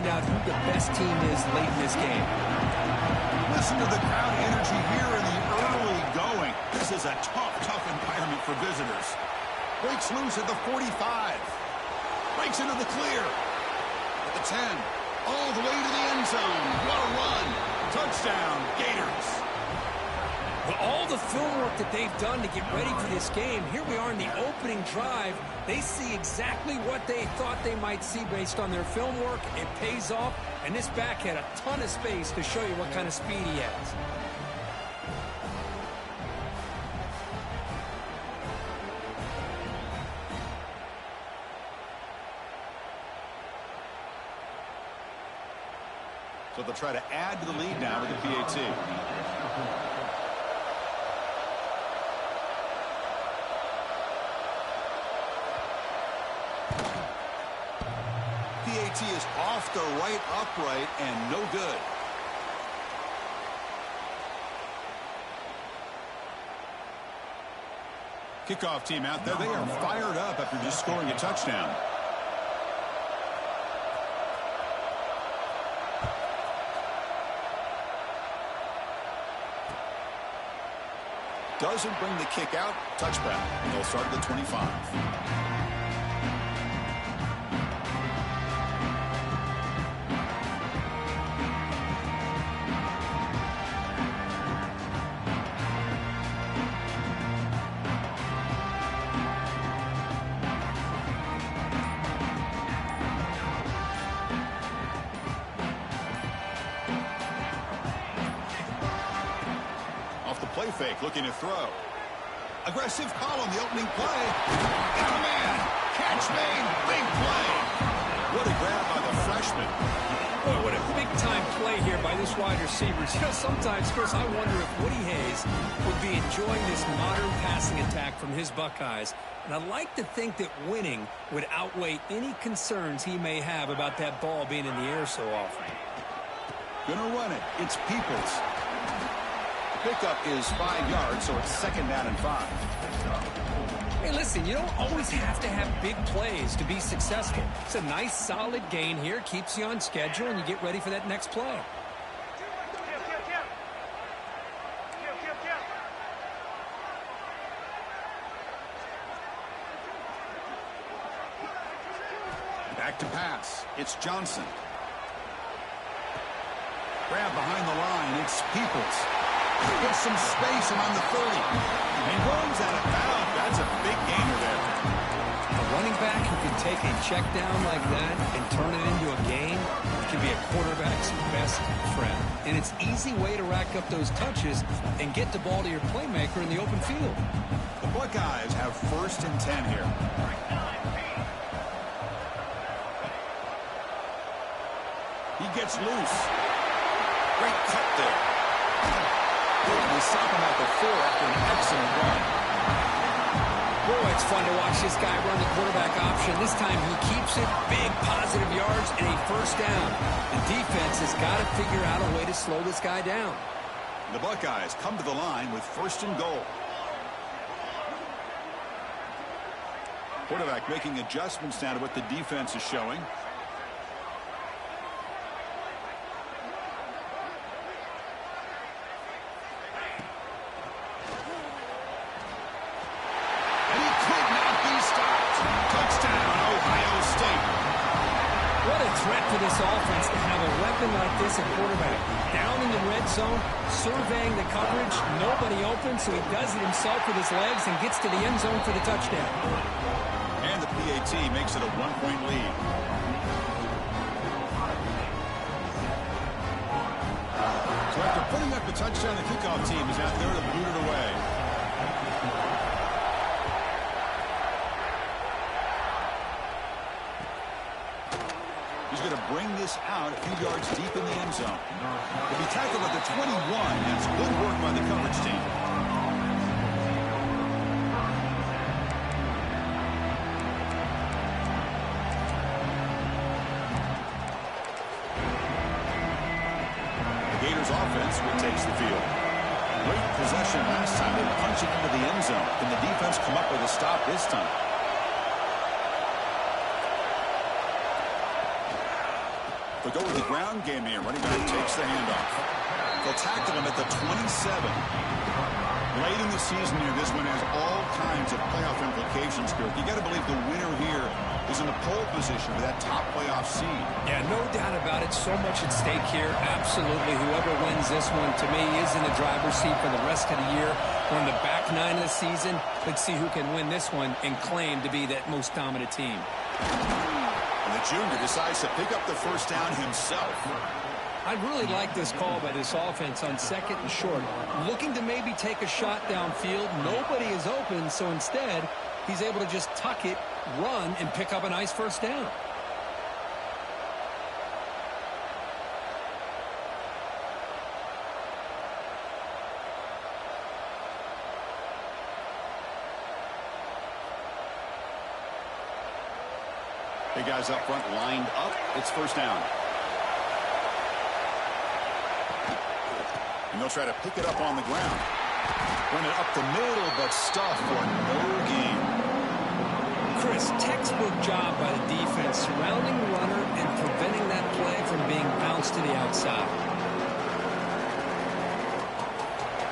find out who the best team is late in this game. Listen to the crowd energy here in the early going. This is a tough environment for visitors. Breaks loose at the 45. Breaks into the clear. At the 10. All the way to the end zone. What a run. Touchdown, Gators. Well, all the film work that they've done to get ready for this game, here we are in the opening drive. They see exactly what they thought they might see based on their film work. It pays off, and this back had a ton of space to show you what kind of speed he has. So they'll try to add to the lead now with the PAT. PAT is off the right upright and no good. Kickoff team out there. They are fired up after just scoring a touchdown. Doesn't bring the kick out. Touchback. And they'll start at the 25. Play fake, looking to throw. Aggressive call on the opening play. Got a man. Catch made. Big play. What a grab by the freshman. Boy, what a big-time play here by this wide receiver. You know, sometimes, Chris, I wonder if Woody Hayes would be enjoying this modern passing attack from his Buckeyes. And I like to think that winning would outweigh any concerns he may have about that ball being in the air so often. Gonna run it. It's Peoples. Pickup is 5 yards, so it's 2nd down and 5. Hey, listen, you don't always have to have big plays to be successful. It's a nice, solid gain here. Keeps you on schedule, and you get ready for that next play. Back to pass. It's Johnson. Grab behind the line. It's Peoples. Gets some space around the 30. And runs out of bounds. That's a big gainer there. A running back who can take a check down like that and turn it into a gain can be a quarterback's best friend. And it's an easy way to rack up those touches and get the ball to your playmaker in the open field. The Buckeyes have 1st and 10 here. He gets loose. Great cut there. They stop him at the 4 after an excellent run. Boy, it's fun to watch this guy run the quarterback option. This time he keeps it, big positive yards, and a 1st down. The defense has got to figure out a way to slow this guy down. The Buckeyes come to the line with 1st and goal. Quarterback making adjustments now to what the defense is showing. This offense to have a weapon like this at quarterback. Down in the red zone, surveying the coverage, nobody open, so he does it himself with his legs and gets to the end zone for the touchdown. And the PAT makes it a 1-point lead. So after putting up the touchdown, the kickoff team is out there to boot it away. He's going to bring this out a few yards deep in the end zone. If he tackled at the 21, that's good work by the coverage team. The Gators offense retakes the field. Great possession last time. They punch it into the end zone. Can the defense come up with a stop this time? They'll go with the ground game here. Running back takes the handoff. They'll tackle him at the 27. Late in the season here, this one has all kinds of playoff implications, Kirk. You got to believe the winner here is in the pole position for that top playoff seed. Yeah, no doubt about it. So much at stake here. Absolutely. Whoever wins this one, to me, is in the driver's seat for the rest of the year. On the back nine of the season, let's see who can win this one and claim to be that most dominant team. And the junior decides to pick up the first down himself. I really like this call by this offense on second and short. Looking to maybe take a shot downfield. Nobody is open, so instead, he's able to just tuck it, run, and pick up a nice first down. Big guys up front lined up. It's first down. And they'll try to pick it up on the ground. Run it up the middle, but stuff for no gain. Chris, textbook job by the defense surrounding the runner and preventing that play from being bounced to the outside.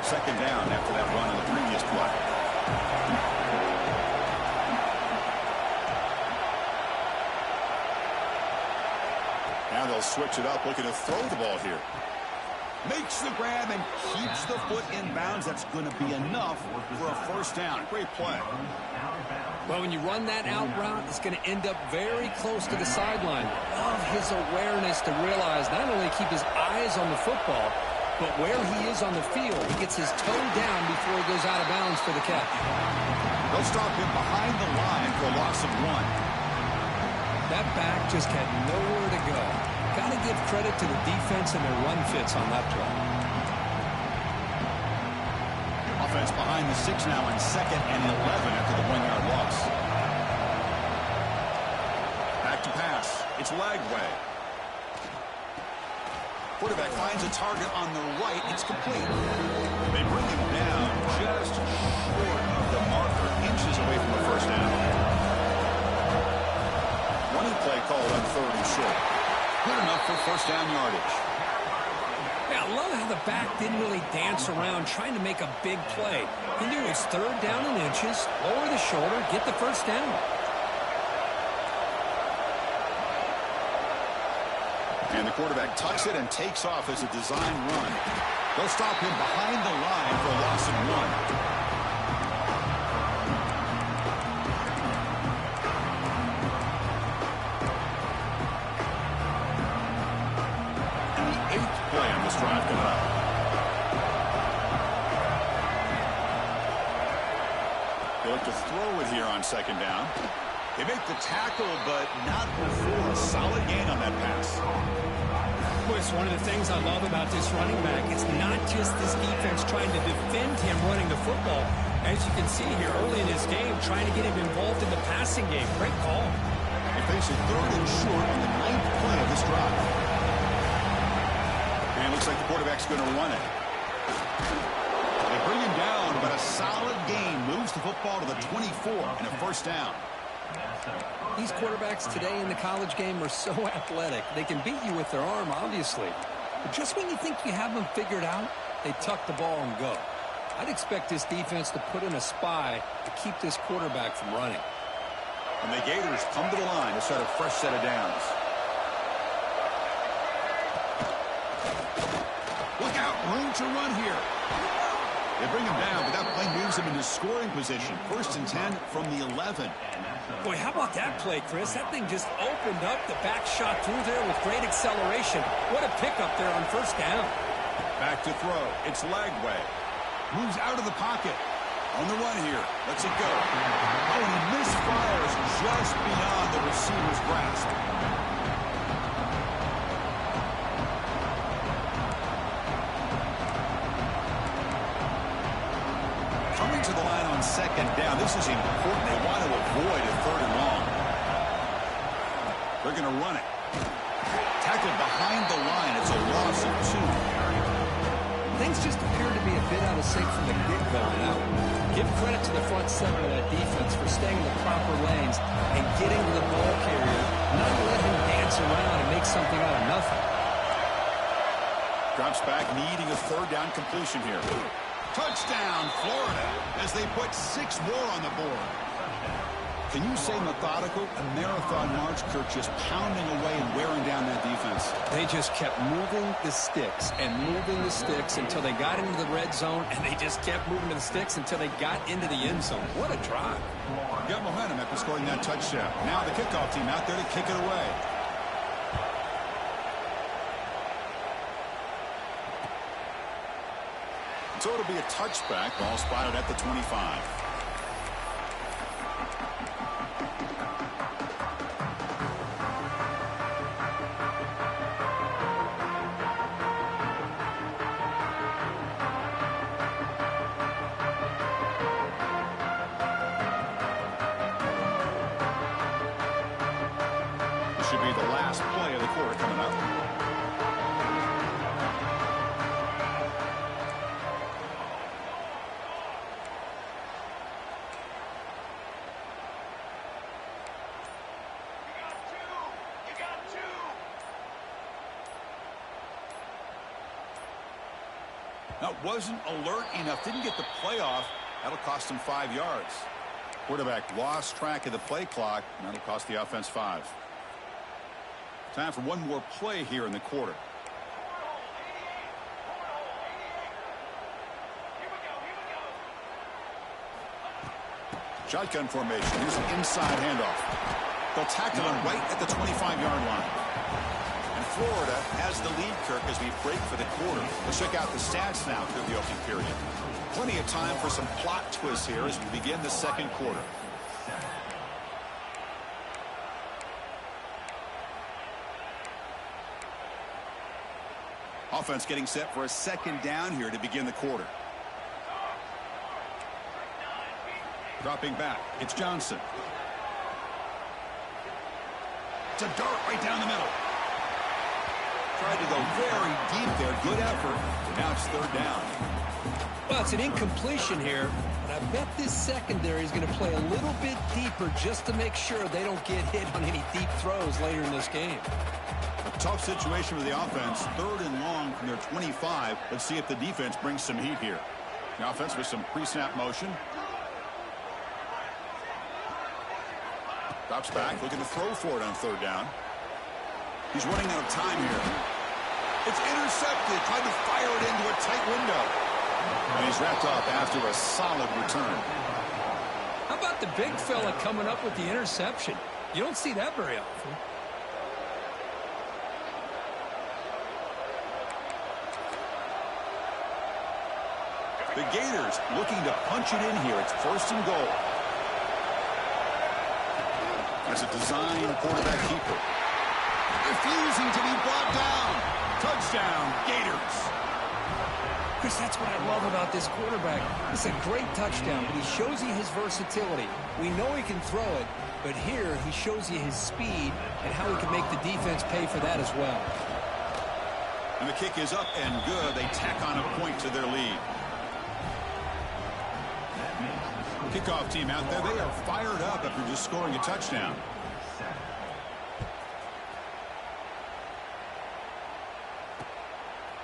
Second down after that run on the previous play. Now they'll switch it up, looking to throw the ball here. Makes the grab and keeps the foot in bounds. That's going to be enough for a first down. Great play. Well, when you run that out route, it's going to end up very close to the sideline. Love his awareness to realize not only keep his eyes on the football, but where he is on the field. He gets his toe down before he goes out of bounds for the catch. They'll stop him behind the line for a loss of 1. That back just had nowhere to go. Got to give credit to the defense and their run fits on that play. Offense behind the 6 now in second and 11 after the 1-yard loss. Back to pass. It's Lagway. Quarterback finds a target on the right. It's complete. They bring him down just short of the marker, inches away from the first down. Running play called on 3rd and short. Good enough for first down yardage. Yeah, I love how the back didn't really dance around trying to make a big play. He knew it's 3rd down in inches, lower the shoulder, get the first down. And the quarterback tucks it and takes off as a design run. They'll stop him behind the line for a loss of 1. Drive coming up. They look to throw it here on second down. They make the tackle, but not before a solid gain on that pass. Chris, one of the things I love about this running back is not just this defense trying to defend him running the football. As you can see here early in this game, trying to get him involved in the passing game. Great call. They face a 3rd and short on the 9th play of this drive. And it looks like the quarterback's going to run it. They bring him down, but a solid gain moves the football to the 24 and a first down. These quarterbacks today in the college game are so athletic. They can beat you with their arm, obviously. But just when you think you have them figured out, they tuck the ball and go. I'd expect this defense to put in a spy to keep this quarterback from running. And the Gators come to the line to start a fresh set of downs. Look out, room to run here. They bring him down, but that play moves him into scoring position. 1st and 10 from the 11. Boy, how about that play, Chris? That thing just opened up. The back shot through there with great acceleration. What a pickup there on first down. Back to throw. It's Lagway. Moves out of the pocket. On the run here. Lets it go. Oh, and he misfires just beyond the receiver's grasp. Coming to the line on second down. This is important. They want to avoid a 3rd and long. They're going to run it. Tackled behind the line. It's a loss of 2. Things just appear to be a bit out of sync from the get-go out. Give credit to the front seven of that defense for staying in the proper lanes and getting to the ball carrier, not letting him dance around and make something out of nothing. Drops back, needing a third down completion here. Touchdown, Florida, as they put 6 more on the board. Can you say methodical? A marathon march, Kirk, just pounding away and wearing down that defense. They just kept moving the sticks and moving the sticks until they got into the red zone, and they just kept moving the sticks until they got into the end zone. What a drive. Got momentum after scoring that touchdown. Now the kickoff team out there to kick it away. So it'll be a touchback. Ball spotted at the 25. This should be the last play of the quarter coming up. That wasn't alert enough. Didn't get the play off. That'll cost him 5 yards. Quarterback lost track of the play clock. And that'll cost the offense 5. Time for one more play here in the quarter. Shotgun formation. Here's an inside handoff. They'll tackle him right at the 25-yard line. And Florida has the lead, Kirk, as we break for the quarter. Let's check out the stats now through the opening period. Plenty of time for some plot twists here as we begin the second quarter. Offense getting set for a second down here to begin the quarter. Dropping back, it's Johnson. It's a dart right down the middle. Tried to go very deep there. Good effort. Now it's third down. Well, it's an incompletion here, but I bet this secondary is going to play a little bit deeper just to make sure they don't get hit on any deep throws later in this game. A tough situation for the offense. Third and long from their 25. Let's see if the defense brings some heat here. The offense with some pre-snap motion. Drops back, looking to throw for it on third down. He's running out of time here. It's intercepted. Tried to fire it into a tight window. And he's wrapped up after a solid return. How about the big fella coming up with the interception? You don't see that very often. The Gators looking to punch it in here. It's first and goal. As a design quarterback keeper. Refusing to be brought down. Touchdown, Gators. Chris, that's what I love about this quarterback. It's a great touchdown, but he shows you his versatility. We know he can throw it, but here he shows you his speed and how he can make the defense pay for that as well. And the kick is up and good. They tack on a point to their lead. Kickoff team out there. They are fired up after just scoring a touchdown.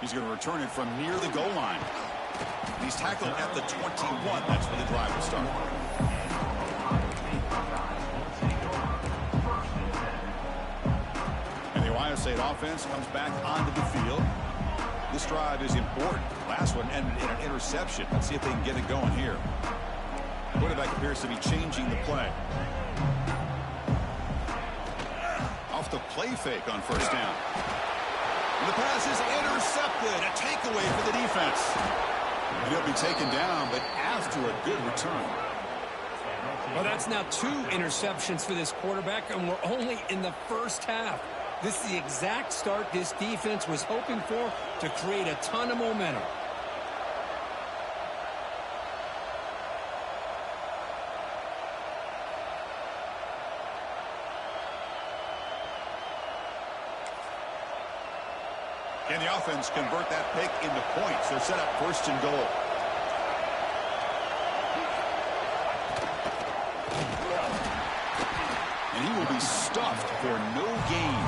He's going to return it from near the goal line. He's tackled at the 21. That's where the drive will start. And the Ohio State offense comes back onto the field. This drive is important. Last one ended in an interception. Let's see if they can get it going here. Quarterback appears to be changing the play. Off the play fake on first down. And the pass is intercepted. A takeaway for the defense. And he'll be taken down, but after a good return. Well, that's now 2 interceptions for this quarterback, and we're only in the first half. This is the exact start this defense was hoping for to create a ton of momentum. Can the offense convert that pick into points? They're set up first and goal. And he will be stuffed for no gain.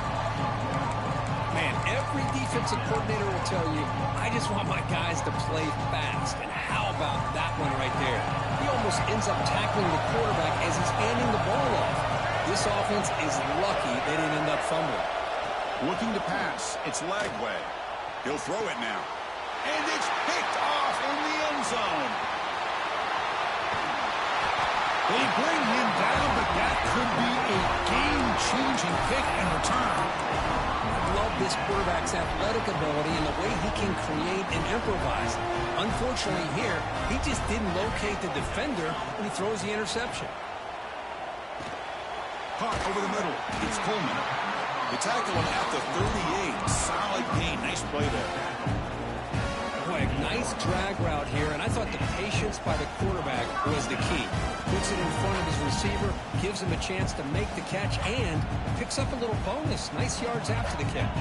Every defensive coordinator will tell you, I just want my guys to play fast. And how about that one right there? He almost ends up tackling the quarterback as he's handing the ball off. This offense is lucky they didn't end up fumbling. Looking to pass. It's Lagway. He'll throw it now. And it's picked off in the end zone. They bring him down, but that could be a game-changing pick and return. I love this quarterback's athletic ability and the way he can create and improvise. Unfortunately here, he just didn't locate the defender when he throws the interception. Caught over the middle. It's Coleman. They tackle him at the 38. Solid gain. Nice play there. Boy, a nice drag route here, and I thought the patience by the quarterback was the key. Puts it in front of his receiver, gives him a chance to make the catch, and picks up a little bonus. Nice yards after the catch.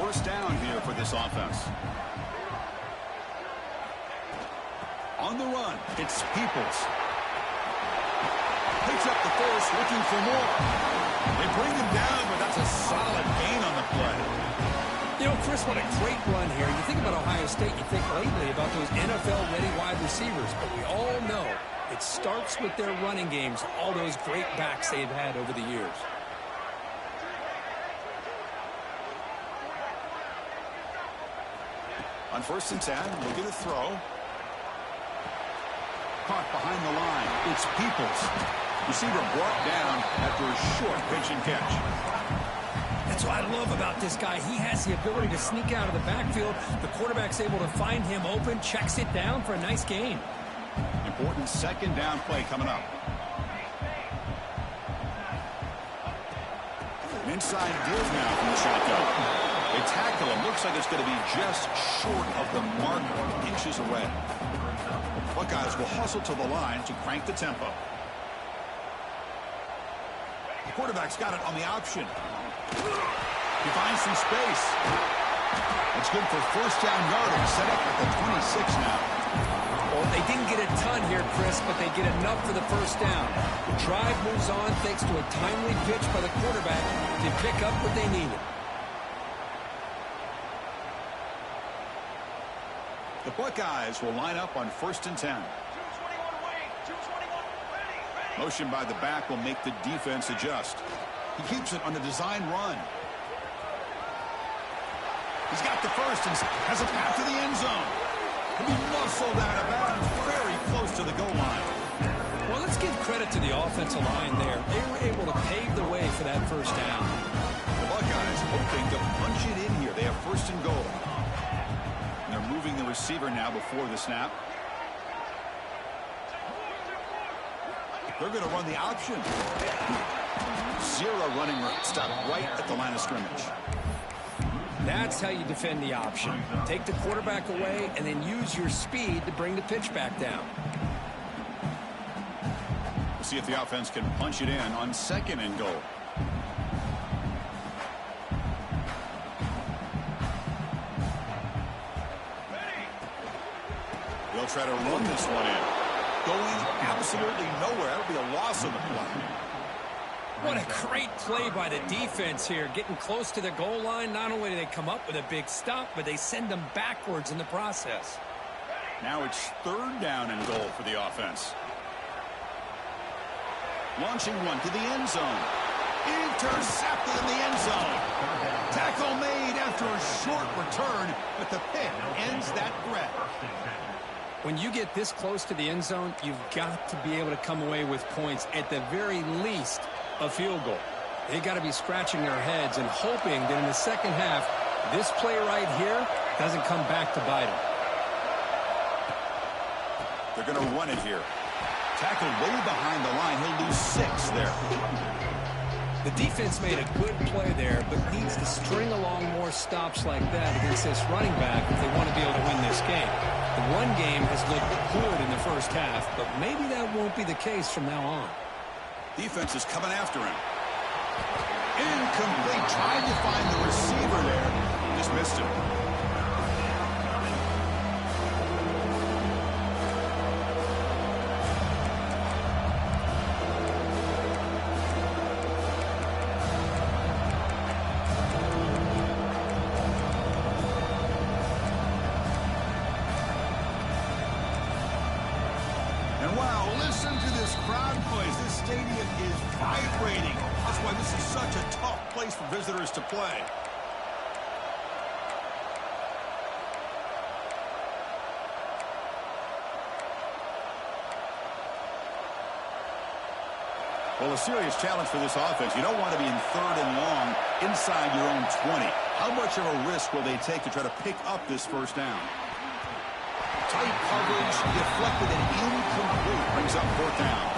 First down here for this offense. On the run, it's Peoples. Picks up the first, looking for more. They bring him down, but that's a solid gain on the play. You know, Chris, what a great run here. You think about Ohio State, you think lately about those NFL-ready wide receivers, but we all know it starts with their running games, all those great backs they've had over the years. On 1st and 10, look at the throw. Caught behind the line. It's Peoples. Receiver brought down after a short pitch and catch. That's what I love about this guy. He has the ability to sneak out of the backfield. The quarterback's able to find him open, checks it down for a nice gain. Important second down play coming up. An inside give now from the shotgun. They tackle him. Looks like it's going to be just short of the marker, inches away. Buckeyes will hustle to the line to crank the tempo. The quarterback's got it on the option. He finds some space. It's good for first down yardage. Set up at the 26 now. Well, they didn't get a ton here, Chris, but they get enough for the first down. The drive moves on thanks to a timely pitch by the quarterback to pick up what they needed. The Buckeyes will line up on 1st and 10. Motion by the back will make the defense adjust. He keeps it on the design run. He's got the first and has a path to the end zone. He'll be muscled out of bounds very close to the goal line. Well, let's give credit to the offensive line there. They were able to pave the way for that first down. The Buckeyes hoping to punch it in here. They have 1st and goal. And they're moving the receiver now before the snap. They're going to run the option. Zero running stop right at the line of scrimmage. That's how you defend the option. Take the quarterback away and then use your speed to bring the pitch back down. We'll see if the offense can punch it in on 2nd and goal. They'll try to run this one in. Going absolutely nowhere. That'll be a loss of the play. What a great play by the defense here. Getting close to the goal line, not only do they come up with a big stop, but they send them backwards in the process. Now it's 3rd down and goal for the offense. Launching one to the end zone. Intercepted in the end zone. Tackle made after a short return, but the pick ends that threat. When you get this close to the end zone, you've got to be able to come away with points, at the very least a field goal. They got to be scratching their heads and hoping that in the second half, this play right here doesn't come back to bite them. They're going to run it here. Tackled way behind the line. He'll lose 6 there. The defense made a good play there, but needs to string along more stops like that against this running back if they want to be able to win this game. The run game has looked good in the first half, but maybe that won't be the case from now on. Defense is coming after him. Incomplete. Tried to find the receiver there. Just missed him. this crowd noise. This stadium is vibrating. That's why this is such a tough place for visitors to play. Well, a serious challenge for this offense. You don't want to be in 3rd and long inside your own 20. How much of a risk will they take to try to pick up this first down? Tight coverage, deflected and incomplete. Brings up 4th down.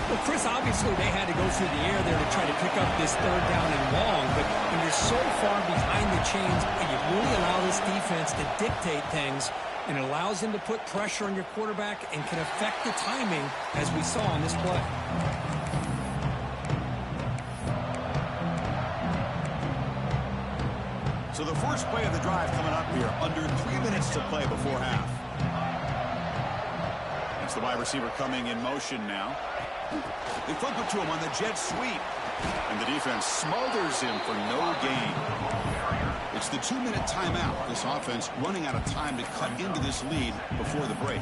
Well, Chris, obviously they had to go through the air there to try to pick up this 3rd down and long, but when you're so far behind the chains, you really allow this defense to dictate things, and it allows them to put pressure on your quarterback and can affect the timing, as we saw on this play. So the first play of the drive coming up here, under 3 minutes to play before half. It's the wide receiver coming in motion now. They flip it to him on the jet sweep. And the defense smothers him for no gain. It's the 2-minute timeout. This offense running out of time to cut into this lead before the break.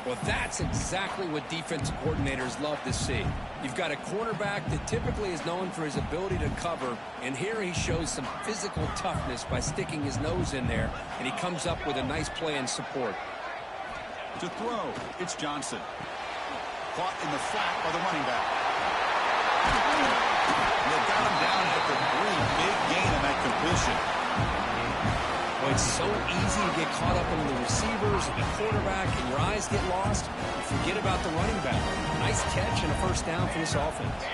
Well, that's exactly what defensive coordinators love to see. You've got a quarterback that typically is known for his ability to cover, and here he shows some physical toughness by sticking his nose in there, and he comes up with a nice play in support. To throw, it's Johnson. Caught in the flat by the running back. They got him down at the 3. Big gain on that completion. Well, it's so easy to get caught up in the receivers and the quarterback, and your eyes get lost. You forget about the running back. Nice catch and a first down for this offense.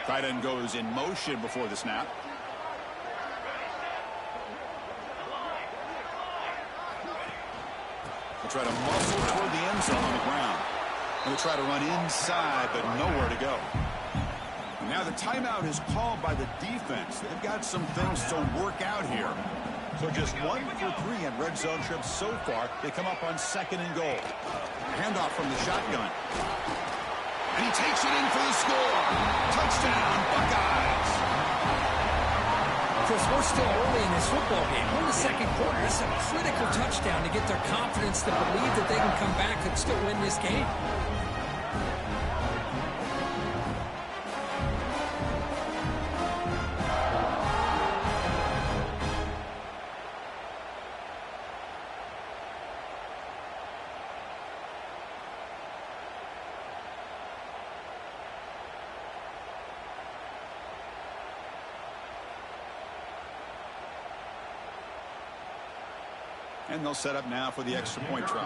Tight end goes in motion before the snap. They'll try to muscle toward the end zone on the ground. They'll try to run inside, but nowhere to go. Now the timeout is called by the defense. They've got some things to work out here. So just 1 for 3 on red zone trips so far. They come up on 2nd and goal. Handoff from the shotgun. And he takes it in for the score. Touchdown, Buckeyes. Chris, we're still early in this football game. We're in the 2nd quarter. It's a critical touchdown to get their confidence to believe that they can come back and still win this game. And they'll set up now for the extra point try.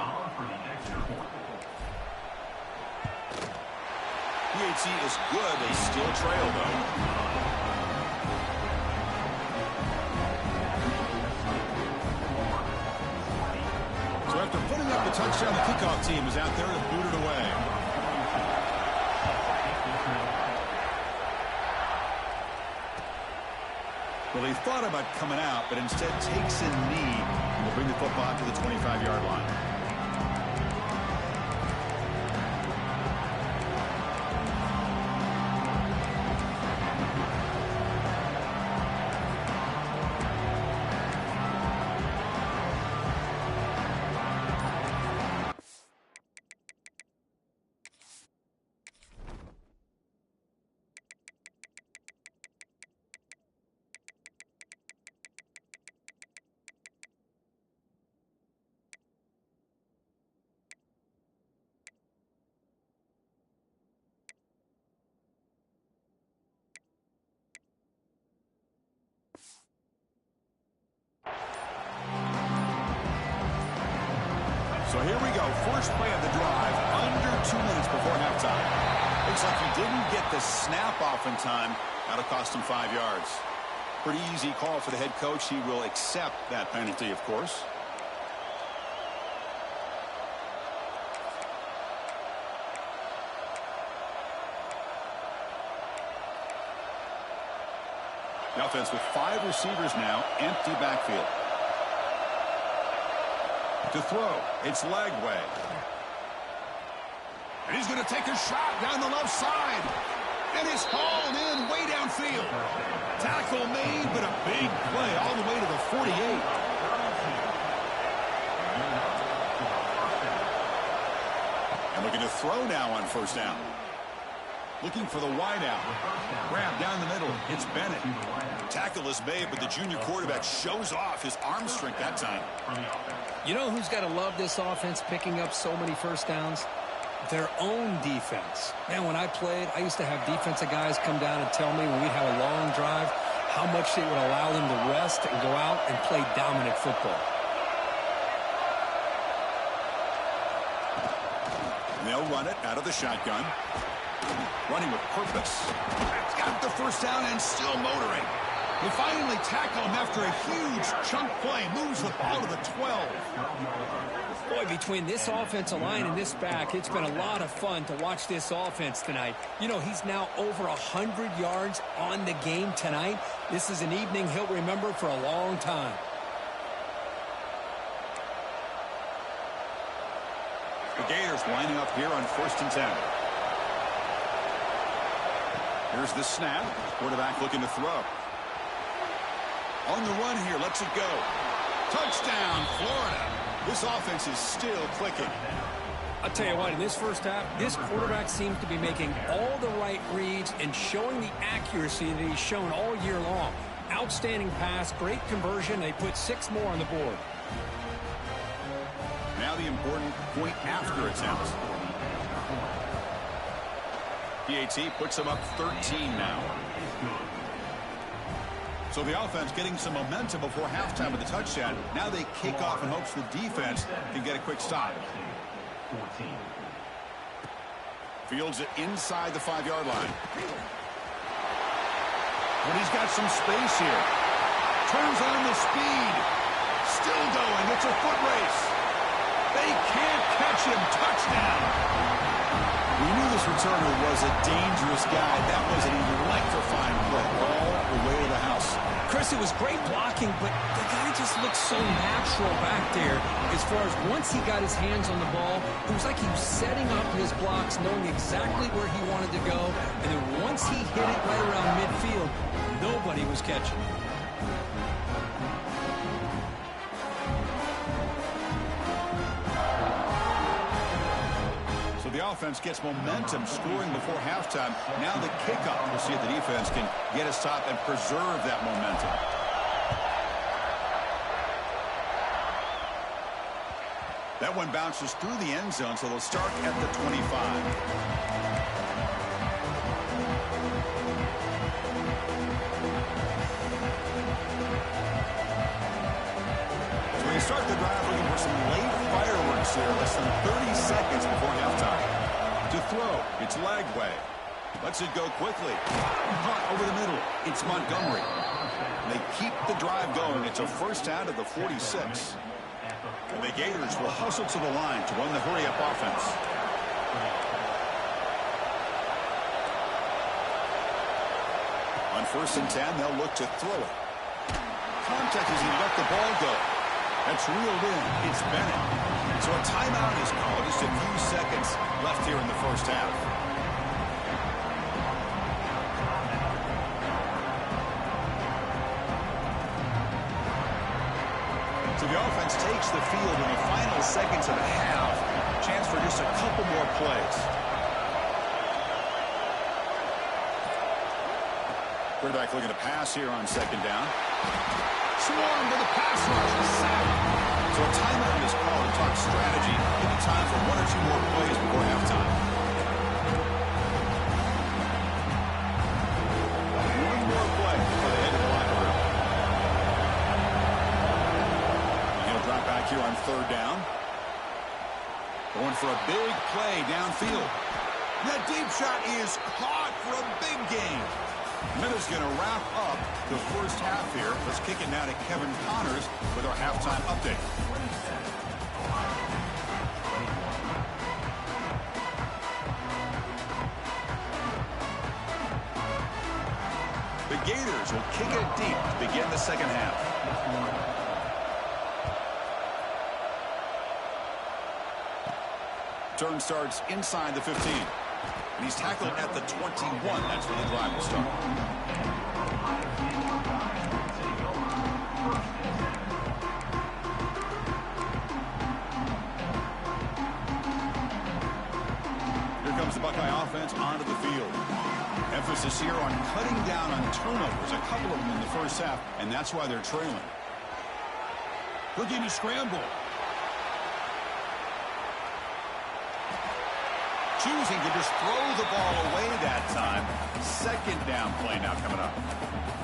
PAT is good. They still trail, though. So after putting up the touchdown, the kickoff team is out there to boot it away. Well, he thought about coming out, but instead takes a knee and will bring the football to the 25-yard line. So here we go, first play of the drive, under 2 minutes before halftime. Looks like he didn't get the snap off in time. That'll cost him 5 yards. Pretty easy call for the head coach. He will accept that penalty, of course. The offense with 5 receivers now, empty backfield. To throw, it's Lagway. And he's going to take a shot down the left side. And it's hauled in way downfield. Tackle made, but a big play all the way to the 48. And looking to throw now on first down. Looking for the wideout. Grab down the middle. It's Bennett. Tackle is made, but the junior quarterback shows off his arm strength that time. You know who's got to love this offense picking up so many first downs? Their own defense. Man, when I played, I used to have defensive guys come down and tell me when we'd have a long drive how much it would allow them to rest and go out and play dominant football. They'll run it out of the shotgun. Running with purpose. Got the first down and still motoring. They finally tackle him after a huge chunk play. Moves the ball to the 12. Boy, between this offensive line and this back, it's been a lot of fun to watch this offense tonight. You know, he's now over 100 yards on the game tonight. This is an evening he'll remember for a long time. The Gators lining up here on 1st and 10. Here's the snap. Quarterback looking to throw. On the run here, lets it go. Touchdown, Florida. This offense is still clicking. I'll tell you what, in this first half, this quarterback seems to be making all the right reads and showing the accuracy that he's shown all year long. Outstanding pass, great conversion. They put 6 more on the board. Now the important point after attempt. PAT puts them up 13 now. So the offense getting some momentum before halftime with the touchdown. Now they kick off in hopes the defense can get a quick stop. Fields it inside the 5-yard line. But he's got some space here. Turns on the speed. Still going. It's a foot race. They can't catch him. Touchdown. We knew this returner was a dangerous guy. That was an electrifying play all the way to the house. Chris, it was great blocking, but the guy just looked so natural back there. As far as once he got his hands on the ball, it was like he was setting up his blocks, knowing exactly where he wanted to go. And then once he hit it right around midfield, nobody was catching. The offense gets momentum scoring before halftime. Now the kickoff. We'll see if the defense can get a stop and preserve that momentum. That one bounces through the end zone, so they'll start at the 25. So we start the drive looking for some late fireworks here. Less than 30 seconds before halftime. To throw, it's Lagway. Lets it go quickly. Caught over the middle. It's Montgomery. They keep the drive going. It's a first out of the 46. And the Gators will hustle to the line to run the hurry-up offense. On 1st and 10, they'll look to throw it. Contact as he let the ball go. That's reeled in. It's Bennett. So a timeout is called. Just a few seconds left here in the first half. So the offense takes the field in the final seconds of a half. Chance for just a couple more plays. Quarterback looking to pass here on 2nd down. Swarm to the pass rush. A sack. So a timeout is called to talk strategy. Maybe time for 1 or 2 more plays before halftime. One more play before they head to the locker room. And he'll drop back here on 3rd down. Going for a big play downfield. That deep shot is caught for a big gain. Minutes going to wrap up the first half here. Let's kick it now to Kevin Connors with our halftime update. The Gators will kick it deep to begin the second half. Return starts inside the 15. And he's tackled at the 21. That's where the drive will start. Here comes the Buckeye offense onto the field. Emphasis here on cutting down on turnovers, a couple of them in the first half, and that's why they're trailing. Looking to scramble. Choosing to just throw the ball away that time. Second down play now coming up.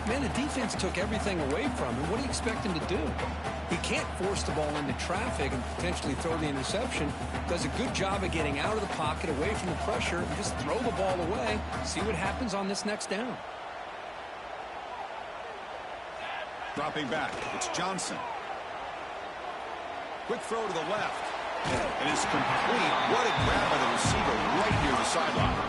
Man, the defense took everything away from him. What do you expect him to do? He can't force the ball into traffic and potentially throw the interception. Does a good job of getting out of the pocket, away from the pressure, and just throw the ball away. See what happens on this next down. Dropping back, it's Johnson. Quick throw to the left. And it's complete. What a grab by the receiver right near the sideline.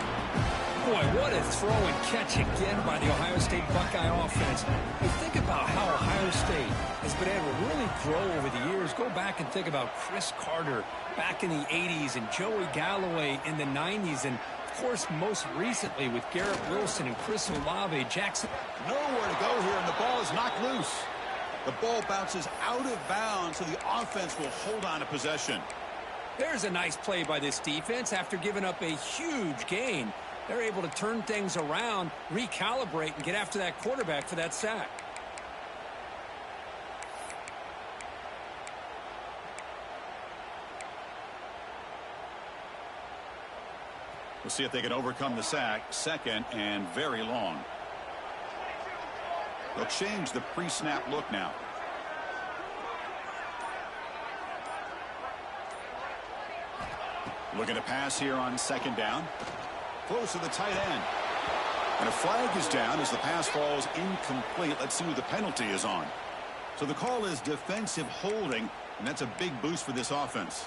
Boy, what a throw and catch again by the Ohio State Buckeye offense. You think about how Ohio State has been able to really grow over the years. Go back and think about Chris Carter back in the 80s and Joey Galloway in the 90s. And, of course, most recently with Garrett Wilson and Chris Olave. Jackson. Nowhere to go here, and the ball is knocked loose. The ball bounces out of bounds, so the offense will hold on to possession. There's a nice play by this defense after giving up a huge gain. They're able to turn things around, recalibrate, and get after that quarterback for that sack. We'll see if they can overcome the sack. Second and very long. They'll change the pre-snap look now. Looking to pass here on second down. Close to the tight end. And a flag is down as the pass falls incomplete. Let's see who the penalty is on. So the call is defensive holding, and that's a big boost for this offense.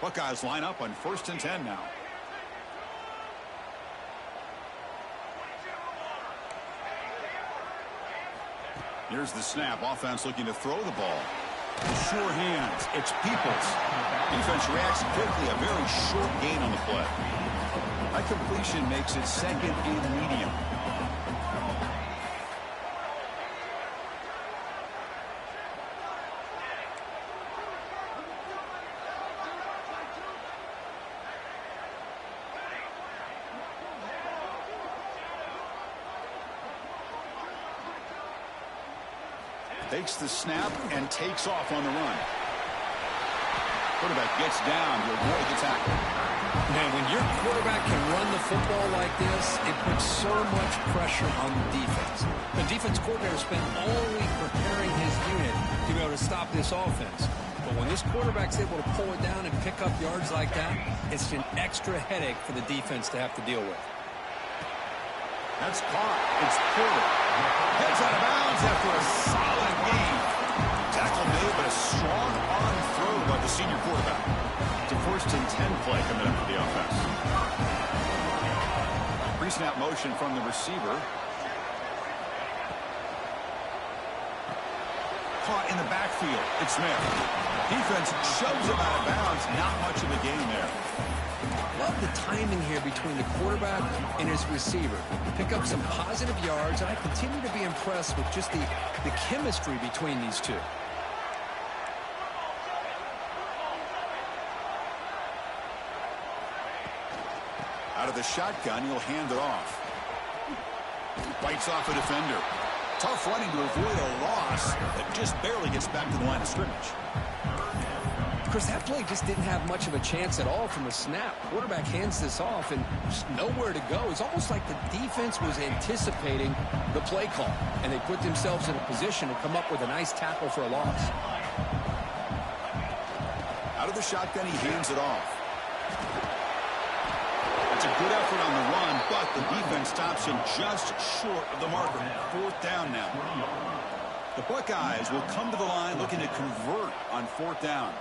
Buckeyes line up on 1st and 10 now. Here's the snap. Offense looking to throw the ball. Sure hands. It's Peoples. Defense reacts quickly. A very short gain on the play. High completion makes it second and medium. Takes the snap and takes off on the run. Quarterback gets down to avoid the tackle. Man, when your quarterback can run the football like this, it puts so much pressure on the defense. The defense coordinator spent all week preparing his unit to be able to stop this offense. But when this quarterback's able to pull it down and pick up yards like that, it's an extra headache for the defense to have to deal with. That's caught. It's Porter. Heads out of bounds after a solid gain. Tackle made, but a strong arm throw by the senior quarterback. It's a 1st and 10 play coming up for the offense. Pre-snap motion from the receiver. Caught in the backfield. It's Smith. Defense shoves him out of bounds. Not much of a gain there. Love the timing here between the quarterback and his receiver. Pick up some positive yards, and I continue to be impressed with just the chemistry between these two. Out of the shotgun, he'll hand it off. Bites off a defender. Tough running to avoid a loss that just barely gets back to the line of scrimmage. Chris, that play just didn't have much of a chance at all from the snap. Quarterback hands this off and just nowhere to go. It's almost like the defense was anticipating the play call, and they put themselves in a position to come up with a nice tackle for a loss. Out of the shotgun, he hands it off. It's a good effort on the run, but the defense stops him just short of the marker. 4th down now. The Buckeyes will come to the line looking to convert on 4th down.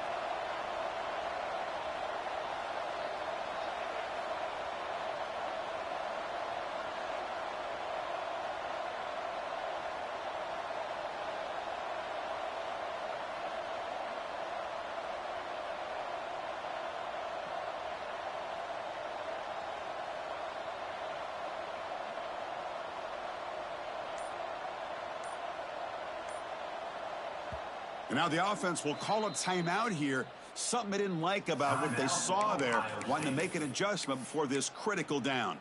And now the offense will call a timeout here. Something they didn't like about what they saw there. Wanting to make an adjustment before this critical down.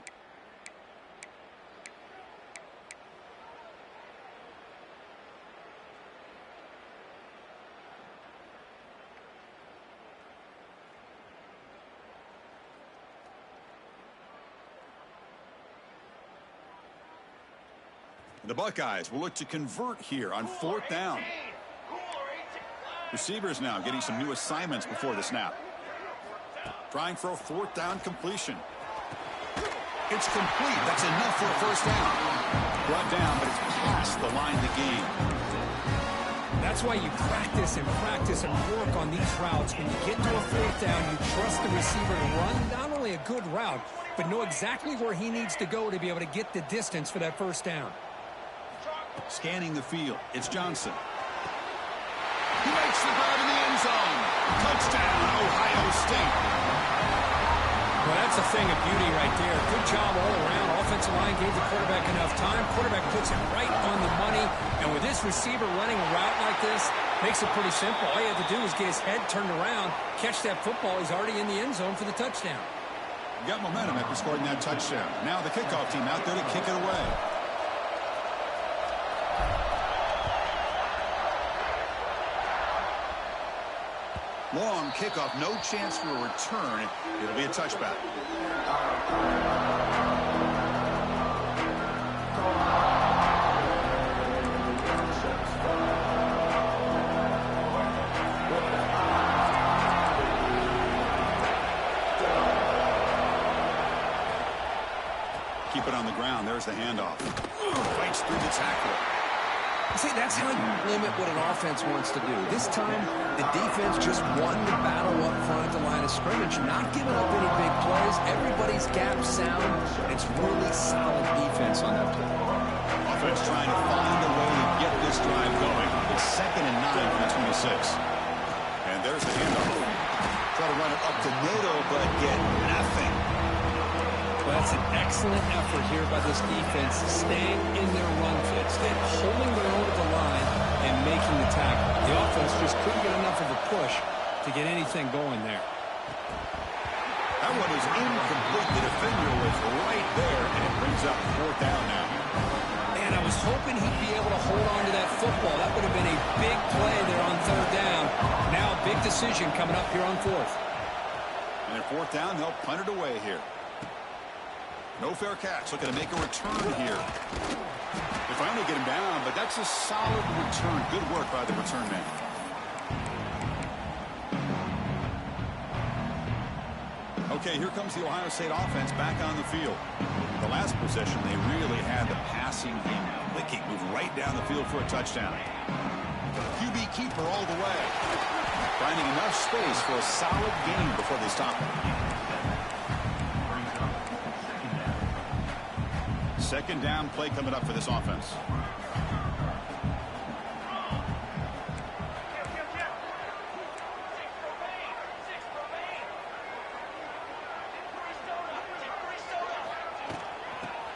The Buckeyes will look to convert here on 4th down. Receivers now getting some new assignments before the snap. Trying for a 4th down completion. It's complete. That's enough for a first down. Brought down, but it's past the line of the game. That's why you practice and work on these routes. When you get to a 4th down, you trust the receiver to run not only a good route, but know exactly where he needs to go to be able to get the distance for that first down. Scanning the field, it's Johnson. He makes the grab in the end zone. Touchdown, Ohio State. Well, that's a thing of beauty right there. Good job all around. Offensive line gave the quarterback enough time. Quarterback puts it right on the money. And with this receiver running a route like this, makes it pretty simple. All you have to do is get his head turned around, catch that football. He's already in the end zone for the touchdown. Got momentum after scoring that touchdown. Now the kickoff team out there to kick it away. Long kickoff, no chance for a return. It'll be a touchback. Keep it on the ground. There's the handoff. Fights through the tackle. See, that's how you limit what an offense wants to do. This time, the defense just won the battle up front at the line of scrimmage, not giving up any big plays. Everybody's gap sound. It's really solid defense on that play. Offense trying to find a way to get this drive going. It's 2nd and 9 from the 26. And there's the handoff. Try to run it up to Nato, but get nothing. Well, that's an excellent effort here by this defense, staying in their run fits, then holding their own at the line and making the tackle. The offense just couldn't get enough of a push to get anything going there. That one is incomplete. The defender was right there, and it brings up 4th down now. And I was hoping he'd be able to hold on to that football. That would have been a big play there on 3rd down. Now a big decision coming up here on 4th. And at 4th down, they'll punt it away here. No fair catch. Looking to make a return here. They finally get him down, but that's a solid return. Good work by the return man. Okay, here comes the Ohio State offense back on the field. The last possession, they really had the passing game clicking. Moved right down the field for a touchdown. QB keeper all the way. Finding enough space for a solid gain before they stop him. 2nd down play coming up for this offense.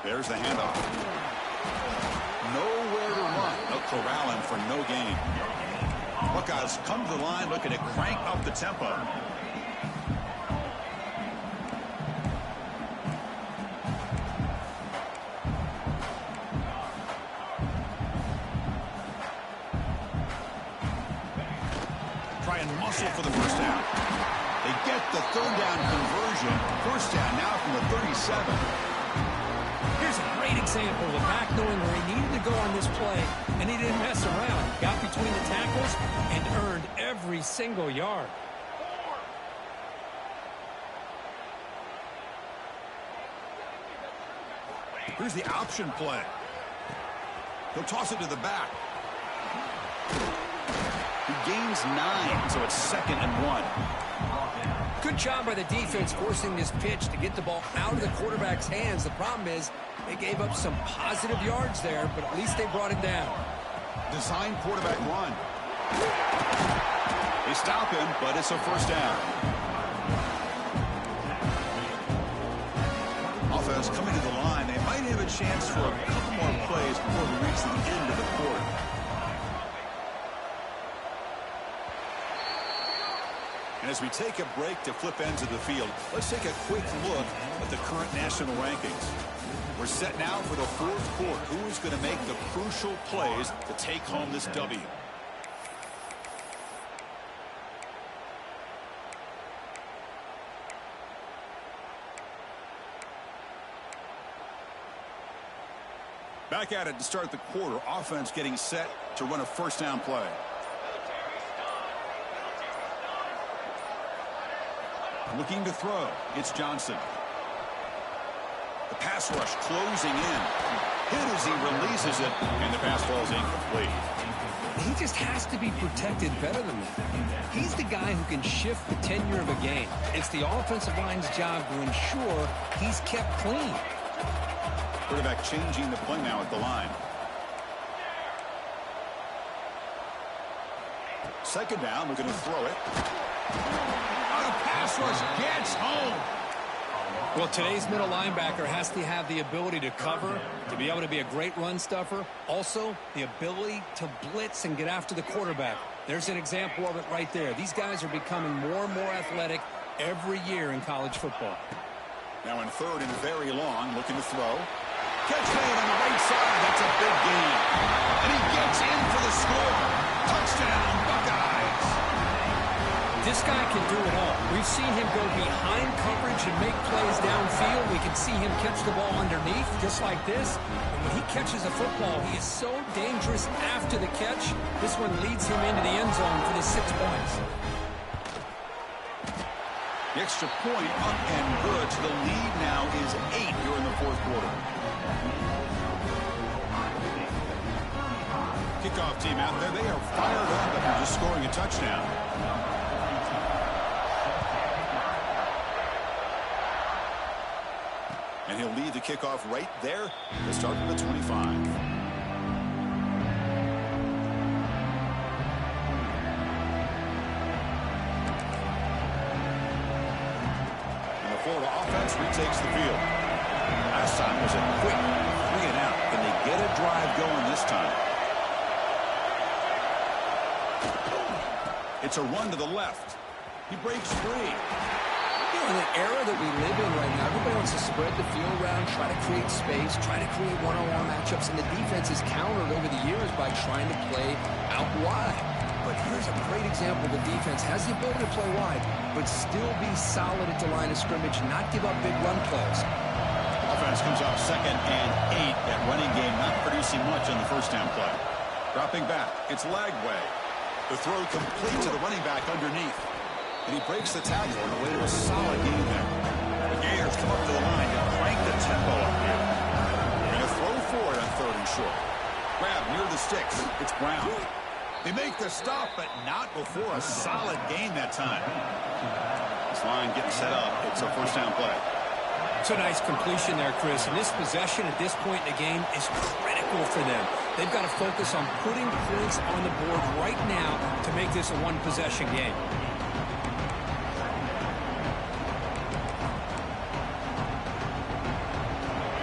There's the handoff. Nowhere to run. No corralling for no gain. Buckeyes come to the line looking to crank up the tempo. Muscle for the first down. They get the 3rd down conversion. First down now from the 37. Here's a great example of a back knowing where he needed to go on this play, and he didn't mess around. Got between the tackles and earned every single yard. Here's the option play. He'll toss it to the back. He gains 9, so it's 2nd and 1. Good job by the defense forcing this pitch to get the ball out of the quarterback's hands. The problem is they gave up some positive yards there, but at least they brought him down. Design quarterback run. They stop him, but it's a first down. Offense coming to the line. They might have a chance for a couple more plays before we reach the end of the quarter. And as we take a break to flip ends of the field, let's take a quick look at the current national rankings. We're set now for the fourth quarter. Who is going to make the crucial plays to take home this W? Back at it to start the quarter. Offense getting set to run a first down play. Looking to throw. It's Johnson. The pass rush closing in. Hit as he releases it, and the pass falls incomplete. He just has to be protected better than that. He's the guy who can shift the tenure of a game. It's the offensive line's job to ensure he's kept clean. Quarterback changing the play now at the line. Second down, we're going to throw it. The pass rush gets home. Well, today's middle linebacker has to have the ability to cover, to be able to be a great run stuffer. Also, the ability to blitz and get after the quarterback. There's an example of it right there. These guys are becoming more and more athletic every year in college football. Now in third and very long, looking to throw. Catch made on the right side. That's a big gain. And he gets in for the score. Touchdown, Buckeyes. This guy can do it all. We've seen him go behind coverage and make plays downfield. We can see him catch the ball underneath, just like this. And when he catches a football, he is so dangerous after the catch. This one leads him into the end zone for the 6 points. The extra point up and good. So the lead now is 8 here in the fourth quarter. Kickoff team out there. They are fired up after just scoring a touchdown. And he'll lead the kickoff right there to start from the 25. And the Florida offense retakes the field. Last time was a quick 3 and out. Can they get a drive going this time? It's a run to the left. He breaks free. In an era that we live in right now, everybody wants to spread the field around, try to create space, try to create one-on-one matchups, and the defense is countered over the years by trying to play out wide. But here's a great example. The defense has the ability to play wide, but still be solid at the line of scrimmage, not give up big run plays. Offense comes out 2nd and 8. That running game not producing much on the first down play. Dropping back, it's Lagway. The throw complete to the running back underneath. And he breaks the tackle on the way to a solid game there. The Gators come up to the line to crank the tempo up here. They're going to throw for it on 3rd and short. Grab near the sticks. It's Brown. They make the stop, but not before a solid gain that time. This line getting set up. It's a first down play. It's a nice completion there, Chris. And this possession at this point in the game is critical for them. They've got to focus on putting points on the board right now to make this a one-possession game.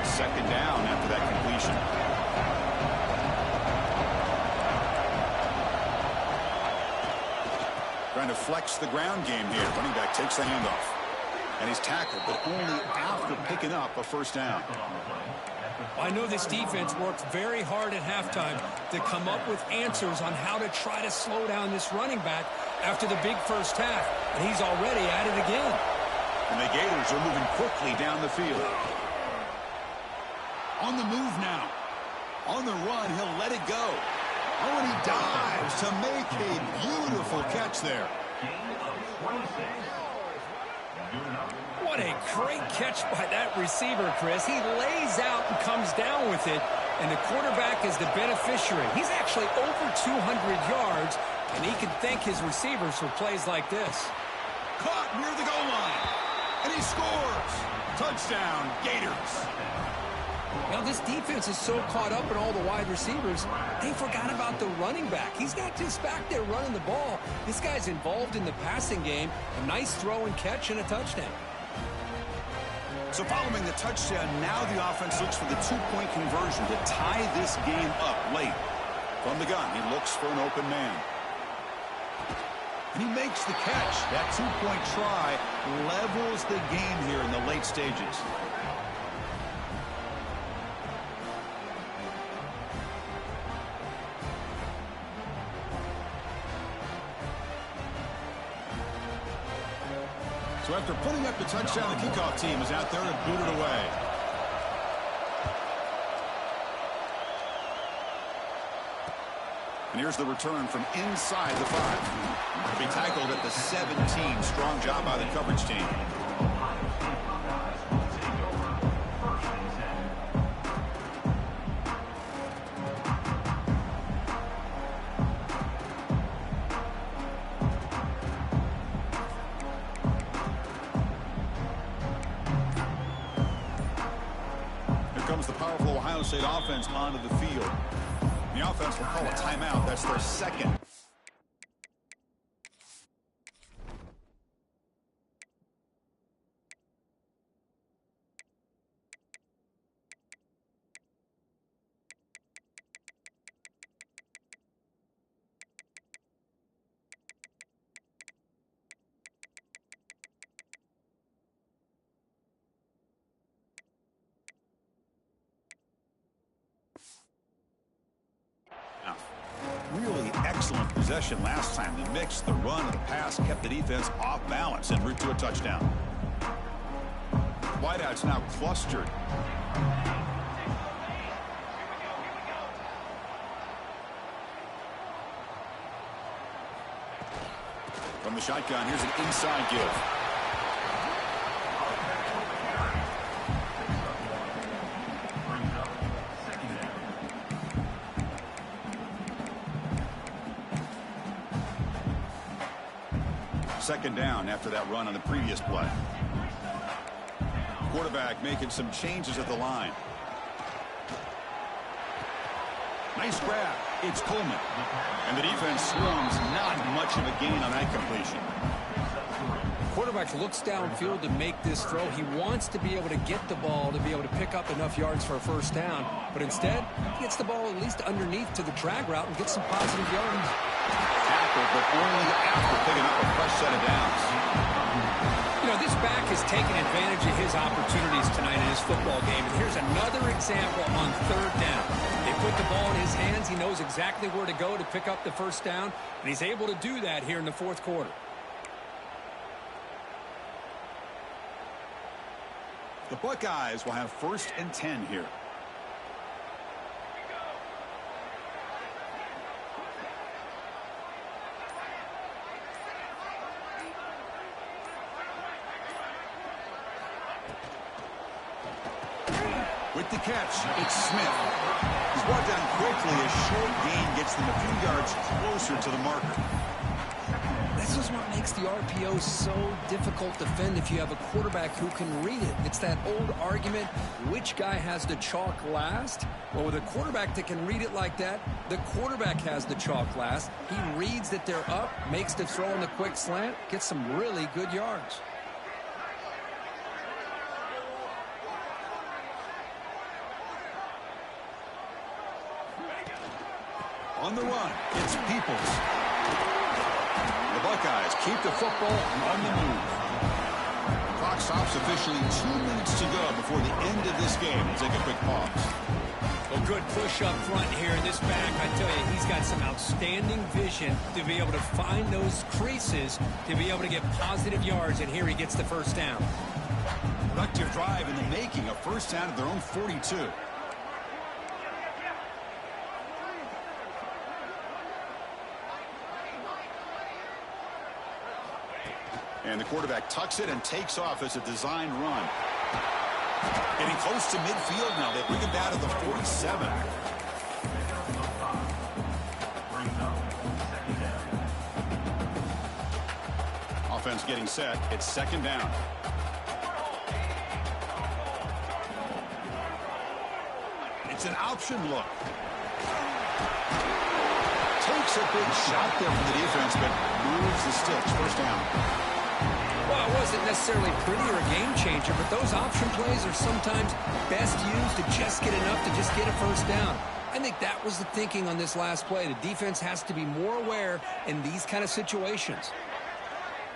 Second down after that completion. Trying to flex the ground game here. Running back takes the handoff. And he's tackled, but only after picking up a first down. I know this defense worked very hard at halftime to come up with answers on how to try to slow down this running back after the big first half. And he's already at it again. And the Gators are moving quickly down the field. On the move now. On the run, he'll let it go. Oh, and he dives to make a beautiful catch there. What a great catch by that receiver, Chris. He lays out and comes down with it, and the quarterback is the beneficiary. He's actually over 200 yards, and he can thank his receivers for plays like this. Caught near the goal line, and he scores. Touchdown, Gators. Now, this defense is so caught up in all the wide receivers, they forgot about the running back. He's not just back there running the ball. This guy's involved in the passing game. A nice throw and catch and a touchdown. So following the touchdown, now the offense looks for the two-point conversion to tie this game up late. From the gun, he looks for an open man. And he makes the catch. That two-point try levels the game here in the late stages. So after putting up the touchdown, the kickoff team is out there to boot it away. And here's the return from inside the 5. He'll be tackled at the 17. Strong job by the coverage team. Here comes the powerful Ohio State offense onto the field. The offense will call a timeout. That's their second. Really excellent possession last time. The mix, the run, and the pass kept the defense off balance en route to a touchdown. Wideouts now clustered. From the shotgun, here's an inside give. Second down after that run on the previous play. Quarterback making some changes at the line. Nice grab. It's Coleman. And the defense swarms. Not much of a gain on that completion. Quarterback looks downfield to make this throw. He wants to be able to get the ball to be able to pick up enough yards for a first down. But instead, he gets the ball at least underneath to the drag route and gets some positive yards. Tackled, but only after picking up a fresh set of downs. You know, this back has taken advantage of his opportunities tonight in his football game. And here's another example on third down. They put the ball in his hands. He knows exactly where to go to pick up the first down. And he's able to do that here in the fourth quarter. The Buckeyes will have 1st and 10 here. With the catch, it's Smith. He's brought down quickly. A short gain gets them a few yards closer to the marker. This is what makes the RPO so difficult to defend if you have a quarterback who can read it. It's that old argument, which guy has the chalk last? Well, with a quarterback that can read it like that, the quarterback has the chalk last. He reads that they're up, makes the throw in the quick slant, gets some really good yards. On the run, it's Peoples. The Buckeyes keep the football on the move. The clock stops officially 2 minutes to go before the end of this game. We'll take a quick pause. Well, good push up front here in this back. I tell you, he's got some outstanding vision to be able to find those creases, to be able to get positive yards, and here he gets the first down. Productive drive in the making, a first down at their own 42. And the quarterback tucks it and takes off as a designed run. Getting close to midfield now. They bring him down to the 47. Offense getting set. It's second down. It's an option look. Takes a big shot there from the defense, but moves the sticks. First down. Well, it wasn't necessarily pretty or a game changer, but those option plays are sometimes best used to just get enough to just get a first down. I think that was the thinking on this last play. The defense has to be more aware in these kind of situations.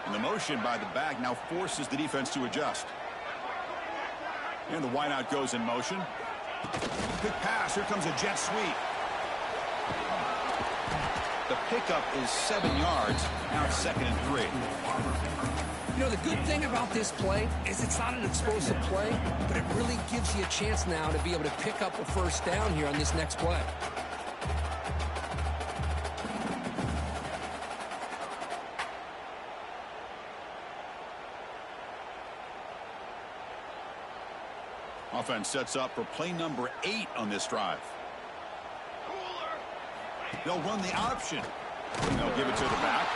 And the motion by the back now forces the defense to adjust. And the wideout goes in motion. Quick pass. Here comes a jet sweep. The pickup is 7 yards. Now it's 2nd and 3. You know, the good thing about this play is it's not an explosive play, but it really gives you a chance now to be able to pick up a first down here on this next play. Offense sets up for play number 8 on this drive. They'll run the option. And they'll give it to the back.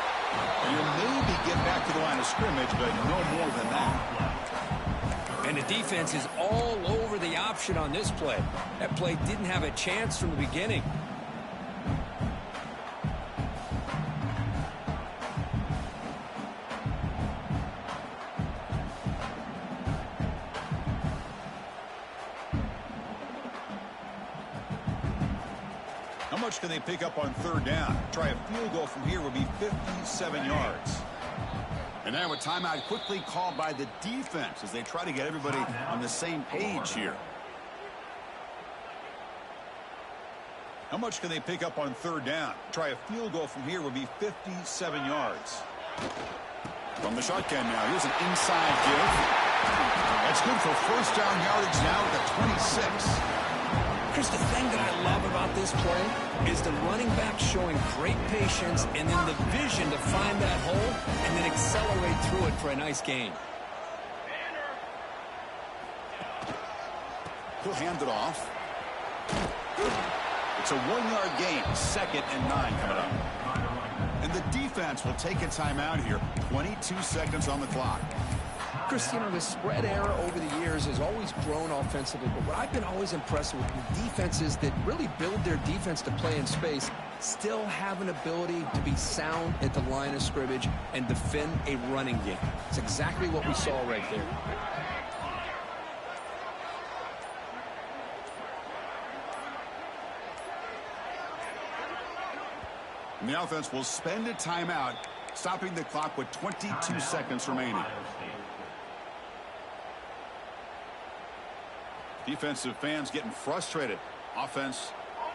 And you'll maybe get back to the line of scrimmage, but no more than that. And the defense is all over the option on this play. That play didn't have a chance from the beginning. How much can they pick up on 3rd down? Try a field goal from here would be 57 yards. And now a timeout quickly called by the defense as they try to get everybody on the same page here. How much can they pick up on 3rd down? Try a field goal from here would be 57 yards. From the shotgun now, here's an inside give. That's good for first down yardage now at the 26. Chris, the thing that I love about this play is the running back showing great patience and then the vision to find that hole and then accelerate through it for a nice gain. He'll hand it off. It's a 1-yard gain, 2nd and 9 coming up. And the defense will take a timeout here. 22 seconds on the clock. Chris, you know, the spread era over the years has always grown offensively, but what I've been always impressed with defenses that really build their defense to play in space still have an ability to be sound at the line of scrimmage and defend a running game. It's exactly what we saw right there. And the offense will spend a timeout, stopping the clock with 22 seconds remaining. Defensive fans getting frustrated. Offense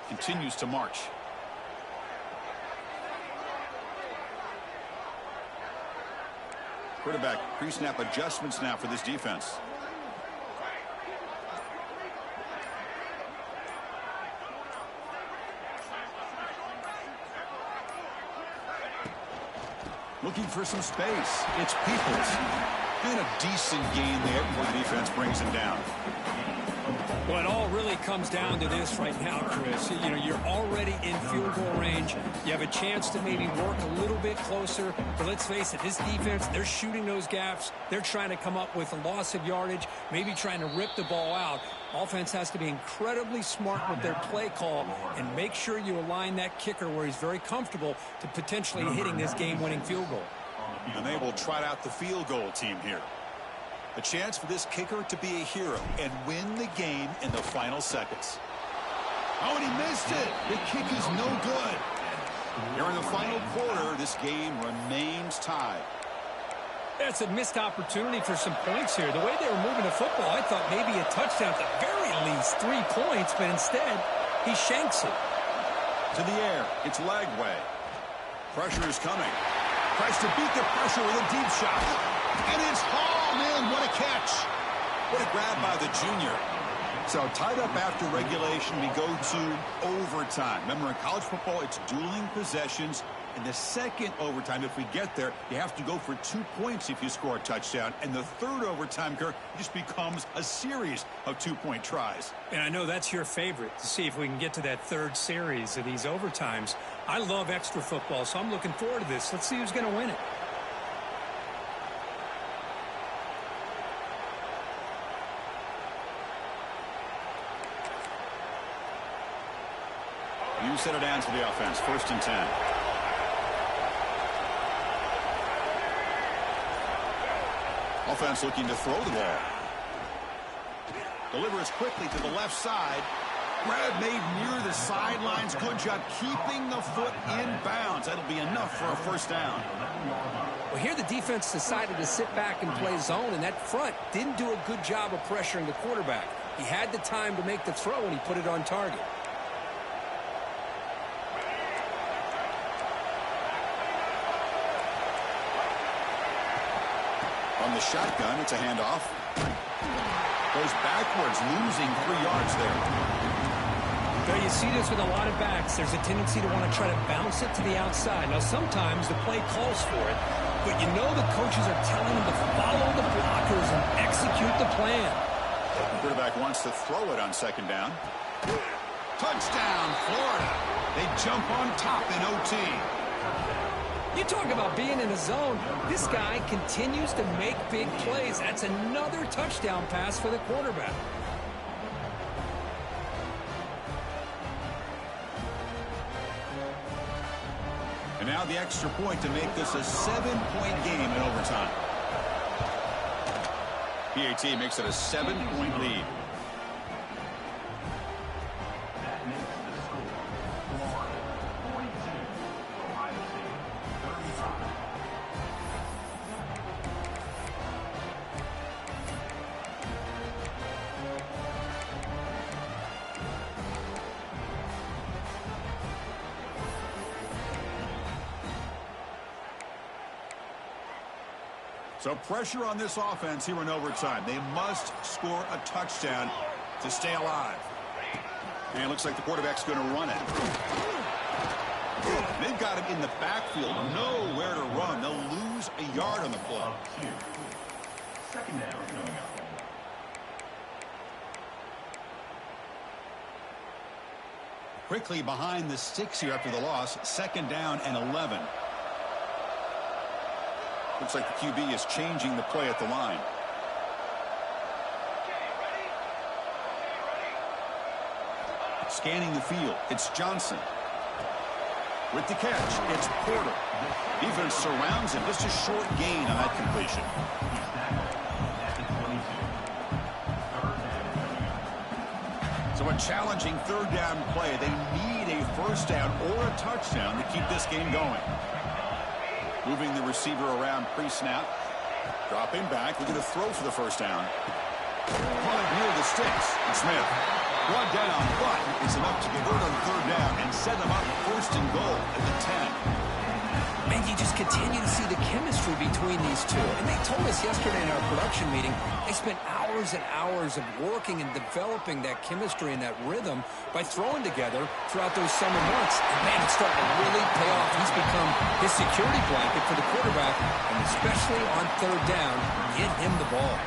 continues to march. Quarterback pre-snap adjustments now for this defense. Looking for some space. It's Peoples. And a decent gain there before the defense brings him down. Well, it all really comes down to this right now, Chris. You know, you're already in field goal range. You have a chance to maybe work a little bit closer. But let's face it, this defense, they're shooting those gaps. They're trying to come up with a loss of yardage, maybe trying to rip the ball out. Offense has to be incredibly smart with their play call and make sure you align that kicker where he's very comfortable to potentially hitting this game-winning field goal. And they will trot out the field goal team here. A chance for this kicker to be a hero and win the game in the final seconds. Oh, and he missed it. The kick is no good. Here in the final quarter, this game remains tied. That's a missed opportunity for some points here. The way they were moving the football, I thought maybe a touchdown at the very least, 3 points, but instead, he shanks it. To the air, it's Lagway. Pressure is coming. Tries to beat the pressure with a deep shot. And it's hauled in. What a catch. What a grab by the junior. So tied up after regulation, we go to overtime. Remember, in college football, it's dueling possessions. In the second overtime, if we get there, you have to go for 2 points if you score a touchdown. And the third overtime, Kirk, just becomes a series of 2-point tries. And I know that's your favorite, to see if we can get to that third series of these overtimes. I love extra football, so I'm looking forward to this. Let's see who's going to win it. You set it down to the offense. 1st and 10. Offense looking to throw the ball. Delivers quickly to the left side. Grab made near the sidelines. Good job keeping the foot in bounds. That'll be enough for a first down. Well, here the defense decided to sit back and play zone, and that front didn't do a good job of pressuring the quarterback. He had the time to make the throw, and he put it on target. On the shotgun, it's a handoff. Goes backwards, losing 3 yards there. Now you see this with a lot of backs. There's a tendency to want to try to bounce it to the outside. Now sometimes the play calls for it, but you know the coaches are telling them to follow the blockers and execute the plan. The quarterback wants to throw it on second down. Touchdown, Florida. They jump on top in OT. You talk about being in a zone. This guy continues to make big plays. That's another touchdown pass for the quarterback. And now the extra point to make this a 7-point game in overtime. PAT makes it a 7-point lead. So pressure on this offense here in overtime. They must score a touchdown to stay alive. And it looks like the quarterback's going to run it. They've got him in the backfield, nowhere to run. They'll lose a yard on the play. Second down coming up. Quickly behind the sticks here after the loss. Second down and 11. Looks like the QB is changing the play at the line. Scanning the field, it's Johnson. With the catch, it's Porter. Defense surrounds him. Just a short gain on that completion. So a challenging third down play. They need a first down or a touchdown to keep this game going. Moving the receiver around pre-snap. Dropping back, looking to throw for the first down. Caught near the sticks. And Smith brought down, but it's enough to get hurt on third down and set them up first and goal at the 10. Man, you just continue to see the chemistry between these two. And they told us yesterday in our production meeting, they spent hours and hours of working and developing that chemistry and that rhythm by throwing together throughout those summer months. And man, it's starting to really pay off. He's become his security blanket for the quarterback, and especially on third down, get him the ball.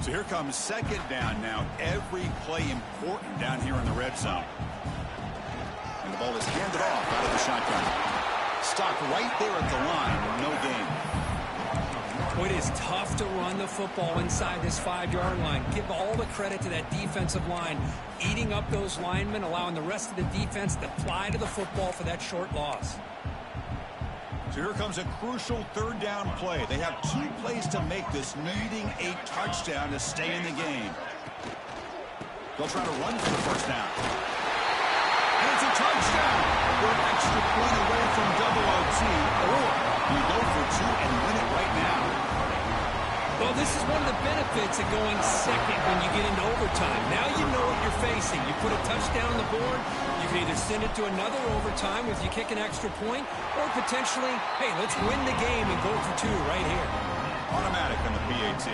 So here comes second down now. Every play important down here in the red zone. And the ball is handed off out of the shotgun. Stopped right there at the line. No gain. Well, it is tough to run the football inside this 5-yard line. Give all the credit to that defensive line, eating up those linemen, allowing the rest of the defense to fly to the football for that short loss. So here comes a crucial third down play. They have 2 plays to make this, needing a touchdown to stay in the game. They'll try to run for the first down. And it's a touchdown. We're an extra point away from double OT, or you go for 2 and win it right now. Well, this is one of the benefits of going second when you get into overtime. Now you know what you're facing. You put a touchdown on the board, you can either send it to another overtime if you kick an extra point, or potentially, hey, let's win the game and go for 2 right here. Automatic on the PAT.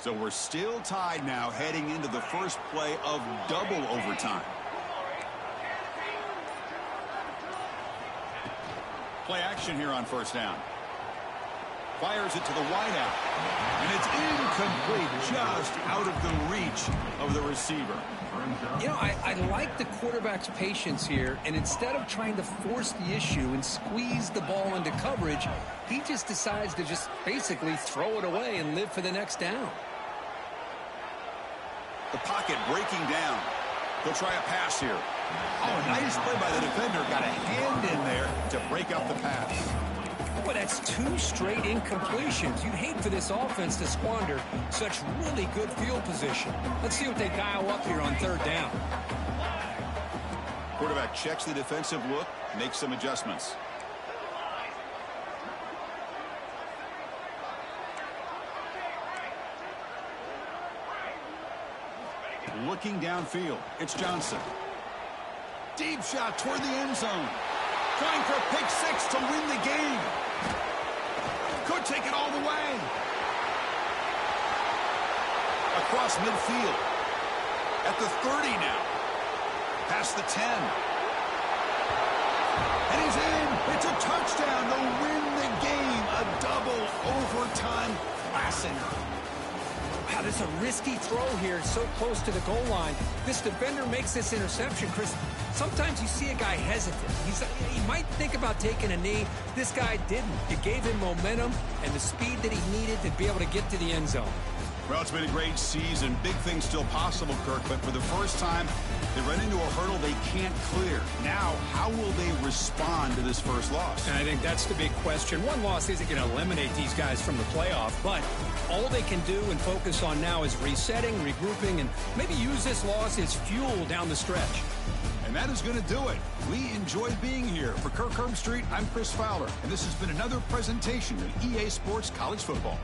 So we're still tied now heading into the first play of double overtime. Play action here on first down. Fires it to the wideout. And it's incomplete, just out of the reach of the receiver. You know, I like the quarterback's patience here, and instead of trying to force the issue and squeeze the ball into coverage, he just decides to just basically throw it away and live for the next down. The pocket breaking down. He'll try a pass here. Oh, nice play by the defender. Got a hand in there to break up the pass. Boy, that's 2 straight incompletions. You'd hate for this offense to squander such really good field position. Let's see what they dial up here on 3rd down. Quarterback checks the defensive look, makes some adjustments. Looking downfield, it's Johnson. Deep shot toward the end zone. Trying for a pick 6 to win the game. Could take it all the way. Across midfield. At the 30 now. Past the 10. And he's in. It's a touchdown to win the game. A double overtime classic. Wow, this is a risky throw here, so close to the goal line. This defender makes this interception, Chris. Sometimes you see a guy hesitant. He might think about taking a knee. This guy didn't. It gave him momentum and the speed that he needed to be able to get to the end zone. Well, it's been a great season. Big things still possible, Kirk, but for the first time, they run into a hurdle they can't clear. Now, how will they respond to this first loss? And I think that's the big question. One loss isn't going to eliminate these guys from the playoff, but all they can do and focus on now is resetting, regrouping, and maybe use this loss as fuel down the stretch. And that is going to do it. We enjoyed being here. For Kirk Herbstreit, I'm Chris Fowler, and this has been another presentation of EA Sports College Football.